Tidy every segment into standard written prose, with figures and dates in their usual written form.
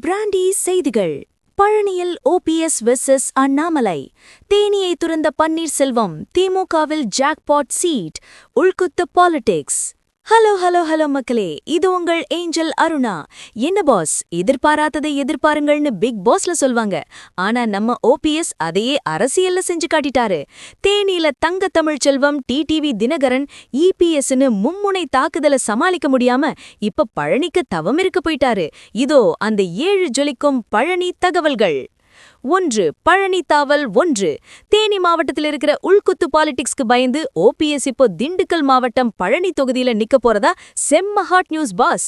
Brandy செய்திகள். பழனியில் OPS versus Annamalai. தேனியை துறந்த பன்னீர்செல்வம், திமுகவில் ஜாக்பாட் சீட். உள்குத்து பாலிடிக்ஸ். ஹலோ மக்களே, இது உங்கள் ஏஞ்சல் அருணா. என்ன பாஸ், எதிர்பாராததை எதிர்பாருங்கள்னு பிக் பாஸ்ல சொல்வாங்க. ஆனா நம்ம ஓபிஎஸ் அதையே அரசியல்ல செஞ்சு காட்டிட்டாரு. தேனியில தங்க தமிழ்ச்செல்வம், டிடிவி தினகரன், இபிஎஸ்னு மும்முனை தாக்குதலை சமாளிக்க முடியாம இப்ப பழனிக்கு தவமிருக்க போயிட்டாரு. இதோ அந்த 7 ஜொலிக்கும் பழனி தகவல்கள். 1. பழனி தாவல் 1. தேனி மாவட்டத்தில் இருக்கிற உள்குத்து பாலிடிக்ஸ்க்கு பயந்து ஓபிஎஸ் இப்போ திண்டுக்கல் மாவட்டம் பழனி தொகுதியில நிக்க போறதா செம்ம ஹாட் நியூஸ் பாஸ்.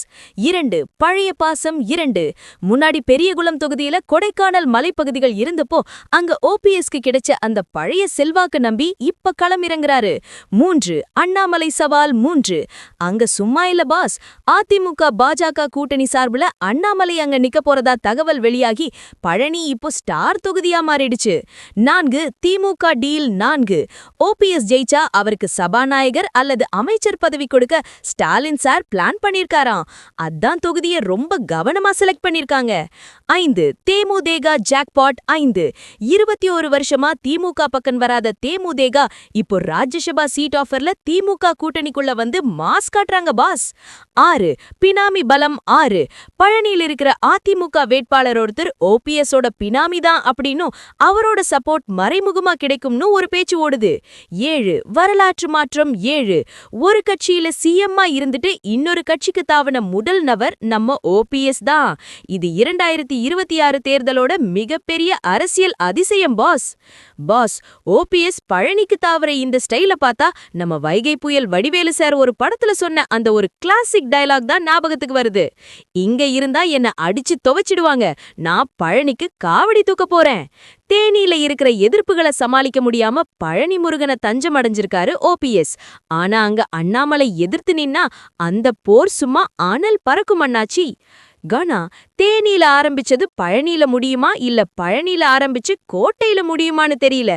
2. பழைய பாசம் 2. முன்னாடி பெரியகுளம் தொகுதியில கொடைக்கானல் மலைப்பகுதிகள் இருந்தப்போ அங்க ஓபிஎஸ்க்கு கிடைச்ச அந்த பழைய செல்வாக்கு நம்பி இப்ப களமிறங்குறாரு. 3. அண்ணாமலை சவால் 3. அங்க சும்மா இல்ல பாஸ், அதிமுக பாஜக கூட்டணி சார்புல அண்ணாமலை அங்க நிக்க போறதா தகவல் வெளியாகி பழனி இப்போ ஸ்டார் தொகுதியா மாறிடுச்சு. 4. திமுக டீல் 4. ஓபிஎஸ் ஜெயிச்சா அவருக்கு சபாநாயகர் அல்லது அமைச்சர் பதவி கொடுக்க ஸ்டாலின் சார் பிளான் பண்ணிருக்காராம். அதான் தொகுதியை ரொம்ப கவனமா செலக்ட் பண்ணிருக்காங்க. 5. தேமுதேகா ஜாக்பாட் 5. 21 வருஷமா திமுக பக்கம் வராத தேமுதேகா இப்போ ராஜ்யசபா சீட் ஆஃபர்ல திமுக கூட்டணிக்குள்ள வந்து மாஸ் காட்டுறாங்க பாஸ். 6. பினாமி பலம் 6. பழனியில் இருக்கிற அதிமுக வேட்பாளர் ஒருத்தர் ஓபிஎஸ் ஓட பினாமி தான் அப்படின்னும் அவரோட சப்போர்ட் மறைமுகமா கிடைக்கும்னு ஒரு பேச்சு ஓடுது. 7. வரலாற்று மாற்றம் 7. ஒரு கட்சியில சிஎம்மா இருந்துட்டு இன்னொரு கட்சிக்கு தாவன முதல் நபர் நம்ம ஓபிஎஸ் தான். இது 2026 தேர்தலோட மிகப்பெரிய அரசியல் அதிசயம் பாஸ். ஓபிஎஸ் பழனிக்கு தாவற இந்த ஸ்டைல பார்த்தா நம்ம வைகை புயல் வடிவேலு சார் ஒரு படத்துல சொன்ன அந்த ஒரு கிளாசிக் டயலாக் தான் ஞாபகத்துக்கு வருது. இங்க இருந்தா என்ன அடிச்சு துவைச்சிடுவாங்க, நான் பழனிக்கு காவடி தூக்க போறேன். தேனியில இருக்கிற எதிர்ப்புகளை சமாளிக்க முடியாம பழனி முருகனை தஞ்சம் அடைஞ்சிருக்காரு ஓபிஎஸ். ஆனா அங்க அண்ணாமலை எதிர்த்து நின்னா அந்த போர் சும்மா அனல் பறக்கும் அண்ணாச்சி. கனா, தேனியில ஆரம்பிச்சது பழனியில முடியுமா இல்ல பழனியில ஆரம்பிச்சு கோட்டையில முடியுமான்னு தெரியல.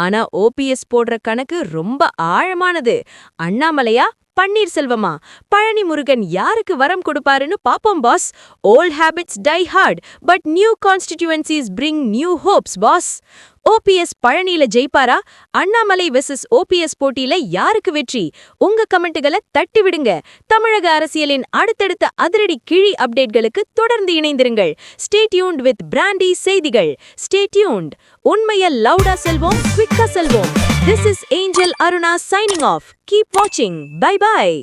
ஆனா ஓபிஎஸ் போடுற கணக்கு ரொம்ப ஆழமானது. அண்ணாமலையா பன்னீர்செல்வமா? பழனி முருகன் யாருக்கு வரம் கொடுப்பாருன்னு பாப்போம் boss. Old habits die hard, but new constituencies bring new hopes boss. OPS பழனியில ஜெயிப்பாரா? அண்ணாமலை வெர்சஸ் ஓபிஎஸ் போட்டியில யாருக்கு வெற்றி? உங்க கமெண்ட்டுகளை தட்டி விடுங்க. தமிழக அரசியலின் அடுத்தடுத்த அதிரடி கிழி அப்டேட்களுக்கு தொடர்ந்து இணைந்திருங்கள். ஸ்டே டியூன்ட் வித் பிராண்டி செய்திகள். Stay tuned. உண்மையை லவுடா செல்வோம், குவிக்கா செல்வோம். This is Angel Aruna signing off. Keep watching. Bye bye.